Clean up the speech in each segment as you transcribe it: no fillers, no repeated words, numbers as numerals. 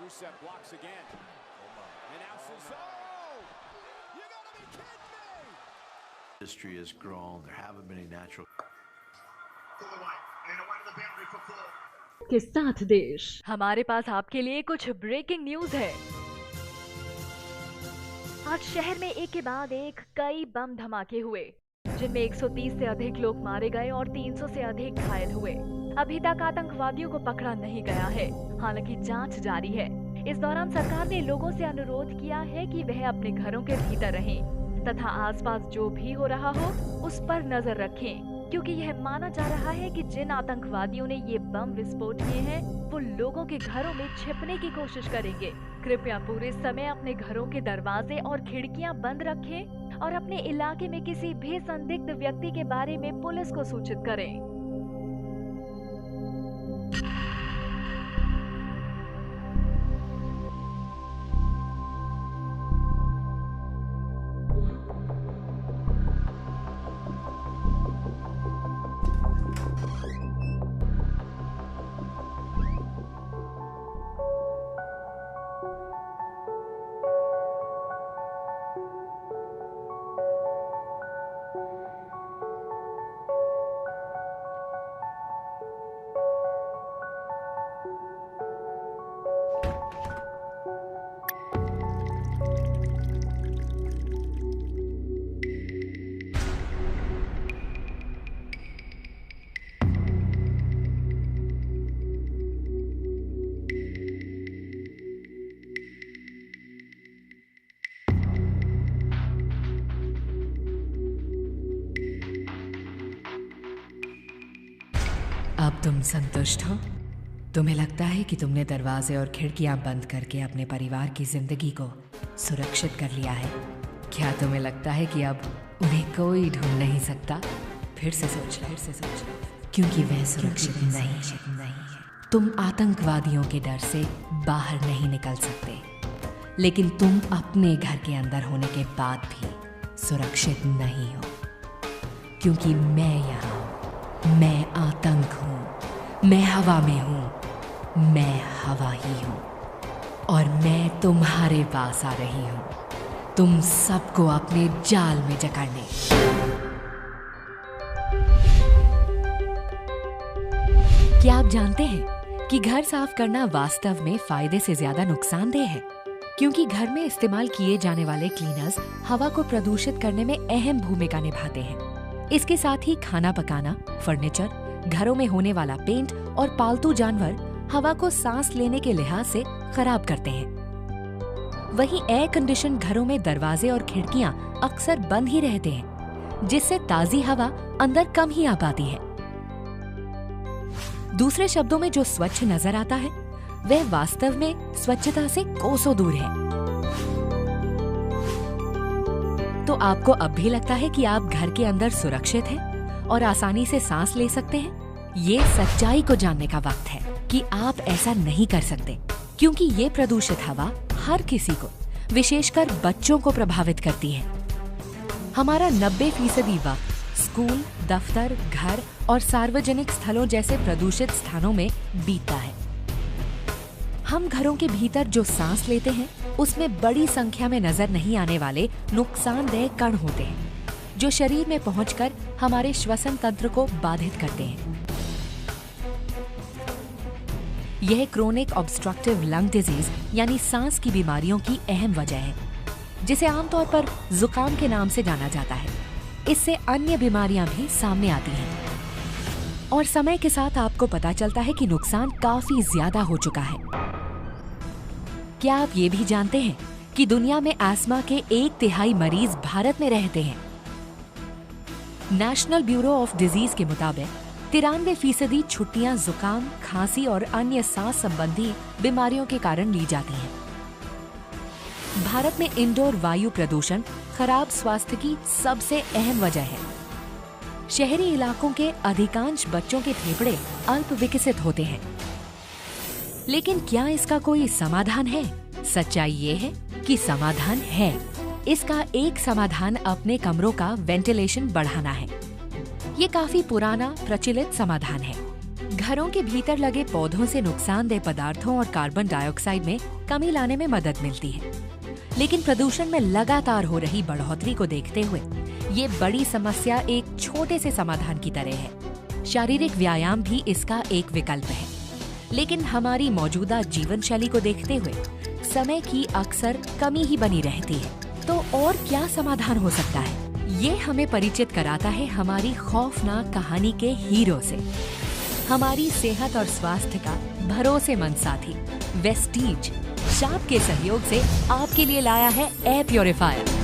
Rusev blocks again. And now says, oh! You gotta be kidding me! Industry has grown. There haven't been any natural. के साथ देश। हमारे पास आपके लिए कुछ ब्रेकिंग न्यूज है। आज शहर में एक के बाद एक कई बम धमाके हुए, जिनमें 130 से अधिक लोग मारे गए और 300 से अधिक घायल हुए। अभी तक आतंकवादियों को पकड़ा नहीं गया है, हालांकि जांच जारी है। इस दौरान सरकार ने लोगों से अनुरोध किया है कि वह अपने घरों के भीतर रहें तथा आसपास जो भी हो रहा हो उस पर नजर रखें, क्योंकि यह माना जा रहा है कि जिन आतंकवादियों ने ये बम विस्फोट किए हैं वो लोगों के घरों में छिपने की कोशिश करेंगे। कृपया पूरे समय अपने घरों के दरवाजे और खिड़कियां बंद रखें और अपने इलाके में किसी भी संदिग्ध व्यक्ति के बारे में पुलिस को सूचित करें। अब तुम संतुष्ट हो? तुम्हें लगता है कि तुमने दरवाजे और खिड़कियां बंद करके अपने परिवार की जिंदगी को सुरक्षित कर लिया है? क्या तुम्हें लगता है कि अब उन्हें कोई ढूंढ नहीं सकता? फिर से सोच लो, क्योंकि वह सुरक्षित नहीं है। तुम आतंकवादियों के डर से बाहर नहीं निकल सकते, लेकिन तुम अपने घर के अंदर होने के बाद भी सुरक्षित नहीं हो, क्योंकि मैं यहाँ हूँ। मैं आतंक हूँ, मैं हवा में हूँ, मैं हवा ही हूँ और मैं तुम्हारे पास आ रही हूँ, तुम सबको अपने जाल में जकड़ने। क्या आप जानते हैं कि घर साफ करना वास्तव में फायदे से ज्यादा नुकसानदेह है? क्योंकि घर में इस्तेमाल किए जाने वाले क्लीनर्स हवा को प्रदूषित करने में अहम भूमिका निभाते हैं। इसके साथ ही खाना पकाना, फर्नीचर, घरों में होने वाला पेंट और पालतू जानवर हवा को सांस लेने के लिहाज से खराब करते हैं। वहीं एयर कंडीशन घरों में दरवाजे और खिड़कियां अक्सर बंद ही रहते हैं, जिससे ताजी हवा अंदर कम ही आ पाती है। दूसरे शब्दों में जो स्वच्छ नजर आता है वह वास्तव में स्वच्छता से कोसों दूर है। तो आपको अब भी लगता है कि आप घर के अंदर सुरक्षित हैं और आसानी से सांस ले सकते हैं? ये सच्चाई को जानने का वक्त है कि आप ऐसा नहीं कर सकते, क्योंकि ये प्रदूषित हवा हर किसी को, विशेषकर बच्चों को प्रभावित करती है। हमारा 90% वक्त स्कूल, दफ्तर, घर और सार्वजनिक स्थलों जैसे प्रदूषित स्थानों में बीतता है। हम घरों के भीतर जो सांस लेते हैं उसमें बड़ी संख्या में नजर नहीं आने वाले नुकसानदेह कण होते हैं, जो शरीर में पहुंचकर हमारे श्वसन तंत्र को बाधित करते हैं। यह क्रोनिक ऑब्स्ट्रक्टिव लंग डिजीज यानी सांस की बीमारियों की अहम वजह है, जिसे आमतौर पर जुकाम के नाम से जाना जाता है। इससे अन्य बीमारियां भी सामने आती हैं और समय के साथ आपको पता चलता है कि नुकसान काफी ज्यादा हो चुका है। क्या आप ये भी जानते हैं कि दुनिया में अस्थमा के 1/3 मरीज भारत में रहते हैं? नेशनल ब्यूरो ऑफ डिजीज के मुताबिक 93% छुट्टियां जुकाम, खांसी और अन्य सांस संबंधी बीमारियों के कारण ली जाती हैं। भारत में इंडोर वायु प्रदूषण खराब स्वास्थ्य की सबसे अहम वजह है। शहरी इलाकों के अधिकांश बच्चों के फेफड़े अल्प विकसित होते हैं, लेकिन क्या इसका कोई समाधान है? सच्चाई ये है कि समाधान है। इसका एक समाधान अपने कमरों का वेंटिलेशन बढ़ाना है। ये काफी पुराना प्रचलित समाधान है। घरों के भीतर लगे पौधों से नुकसानदेह पदार्थों और कार्बन डाइऑक्साइड में कमी लाने में मदद मिलती है। लेकिन प्रदूषण में लगातार हो रही बढ़ोतरी को देखते हुए ये बड़ी समस्या एक छोटे से समाधान की तरह है। शारीरिक व्यायाम भी इसका एक विकल्प है, लेकिन हमारी मौजूदा जीवन शैली को देखते हुए समय की अक्सर कमी ही बनी रहती है। तो और क्या समाधान हो सकता है? ये हमें परिचित कराता है हमारी खौफनाक कहानी के हीरो से, हमारी सेहत और स्वास्थ्य का भरोसेमंद साथी वेस्टीज शाप के सहयोग से आपके लिए लाया है एयर प्योरीफायर।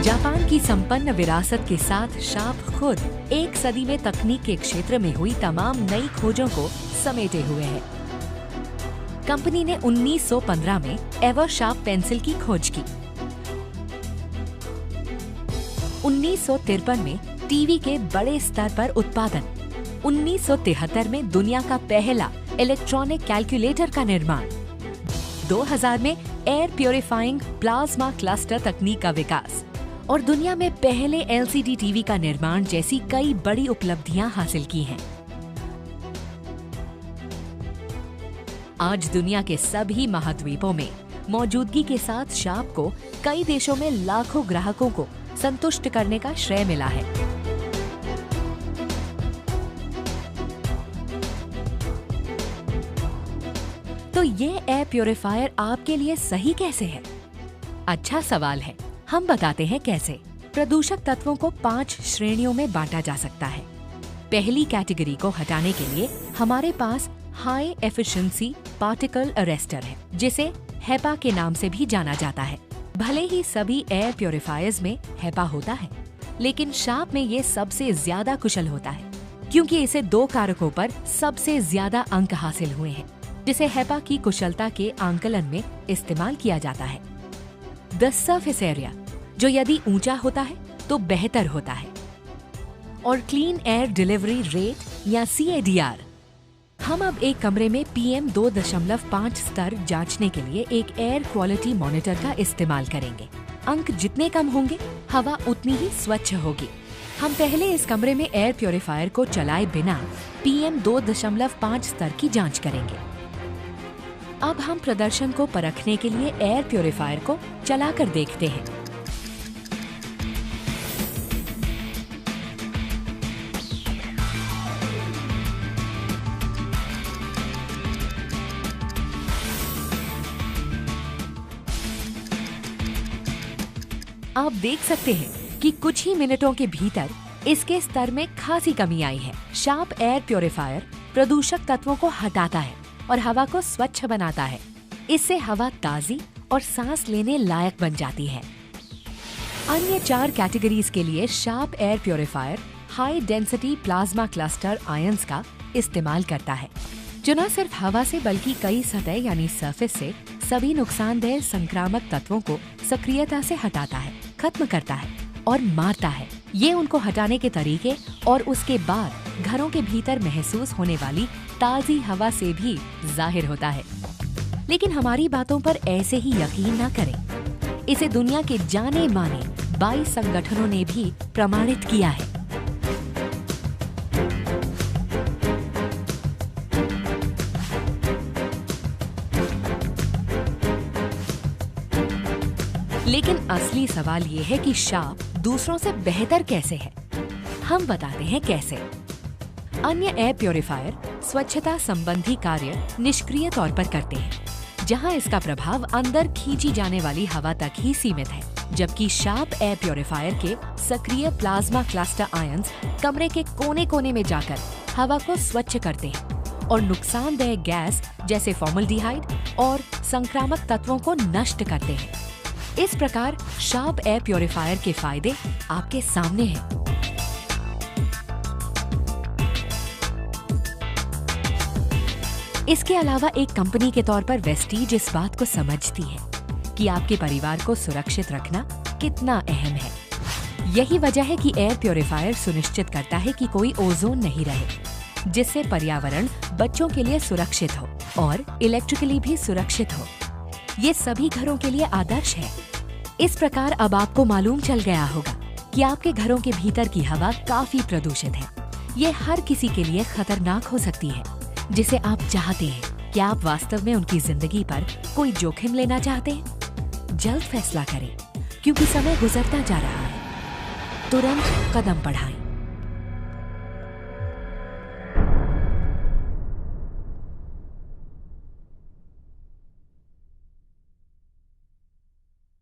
जापान की संपन्न विरासत के साथ शाप खुद एक सदी में तकनीक के क्षेत्र में हुई तमाम नई खोजों को समेटे हुए है। कंपनी ने 1915 में एवर शार्प पेंसिल की खोज की। 1953 में टीवी के बड़े स्तर पर उत्पादन। 1973 में दुनिया का पहला इलेक्ट्रॉनिक कैलकुलेटर का निर्माण। 2000 में एयर प्योरीफाइंग प्लाज्मा क्लस्टर तकनीक का विकास और दुनिया में पहले एलसीडी टीवी का निर्माण जैसी कई बड़ी उपलब्धियां हासिल की हैं। आज दुनिया के सभी महाद्वीपों में मौजूदगी के साथ शार्प को कई देशों में लाखों ग्राहकों को संतुष्ट करने का श्रेय मिला है। तो ये एयर प्योरीफायर आपके लिए सही कैसे है? अच्छा सवाल है, हम बताते हैं कैसे। प्रदूषक तत्वों को 5 श्रेणियों में बांटा जा सकता है। पहली कैटेगरी को हटाने के लिए हमारे पास हाई एफिशिएंसी पार्टिकल अरेस्टर है, जिसे हेपा के नाम से भी जाना जाता है। भले ही सभी एयर प्योरीफायर्स में हेपा होता है, लेकिन शार्प में ये सबसे ज्यादा कुशल होता है, क्योंकि इसे 2 कारकों पर सबसे ज्यादा अंक हासिल हुए हैं, जिसे हेपा की कुशलता के आंकलन में इस्तेमाल किया जाता है। द सरफेस एरिया, जो यदि ऊंचा होता है तो बेहतर होता है, और क्लीन एयर डिलीवरी रेट या CADR। हम अब एक कमरे में PM 2.5 स्तर जांचने के लिए एक एयर क्वालिटी मॉनिटर का इस्तेमाल करेंगे। अंक जितने कम होंगे, हवा उतनी ही स्वच्छ होगी। हम पहले इस कमरे में एयर प्योरीफायर को चलाए बिना PM 2.5 स्तर की जांच करेंगे। अब हम प्रदर्शन को परखने के लिए एयर प्योरीफायर को चलाकर देखते हैं। आप देख सकते हैं कि कुछ ही मिनटों के भीतर इसके स्तर में खासी कमी आई है। शार्प एयर प्योरीफायर प्रदूषक तत्वों को हटाता है और हवा को स्वच्छ बनाता है। इससे हवा ताजी और सांस लेने लायक बन जाती है। अन्य 4 कैटेगरीज के लिए sharp air purifier high density plasma cluster ions का इस्तेमाल करता है, जो न सिर्फ हवा से बल्कि कई सतह यानी सरफेस से सभी नुकसानदेह संक्रामक तत्वों को सक्रियता से हटाता है, खत्म करता है और मारता है। ये उनको हटाने के तरीके और उसके बाद घरों के भीतर महसूस होने वाली ताजी हवा से भी जाहिर होता है। लेकिन हमारी बातों पर ऐसे ही यकीन ना करें। इसे दुनिया के जाने माने 22 संगठनों ने भी प्रमाणित किया है। लेकिन असली सवाल ये है कि शार्प दूसरों से बेहतर कैसे है। हम बताते हैं कैसे। अन्य एयर प्योरीफायर स्वच्छता संबंधी कार्य निष्क्रिय तौर पर करते हैं, जहां इसका प्रभाव अंदर खींची जाने वाली हवा तक ही सीमित है, जबकि शार्प एयर प्योरीफायर के सक्रिय प्लाज्मा क्लस्टर आयंस कमरे के कोने कोने में जाकर हवा को स्वच्छ करते हैं और नुकसानदेह गैस जैसे फॉर्मल्डिहाइड और संक्रामक तत्वों को नष्ट करते हैं। इस प्रकार शार्प एयर प्योरीफायर के फायदे आपके सामने हैं। इसके अलावा एक कंपनी के तौर पर वेस्टीज इस बात को समझती है कि आपके परिवार को सुरक्षित रखना कितना अहम है। यही वजह है कि एयर प्योरीफायर सुनिश्चित करता है कि कोई ओजोन नहीं रहे, जिससे पर्यावरण बच्चों के लिए सुरक्षित हो और इलेक्ट्रिकली भी सुरक्षित हो। ये सभी घरों के लिए आदर्श है। इस प्रकार अब आपको मालूम चल गया होगा कि आपके घरों के भीतर की हवा काफी प्रदूषित है। ये हर किसी के लिए खतरनाक हो सकती है, जिसे आप चाहते हैं। क्या आप वास्तव में उनकी जिंदगी पर कोई जोखिम लेना चाहते हैं? जल्द फैसला करें, क्योंकि समय गुजरता जा रहा है। तुरंत कदम बढ़ाएं।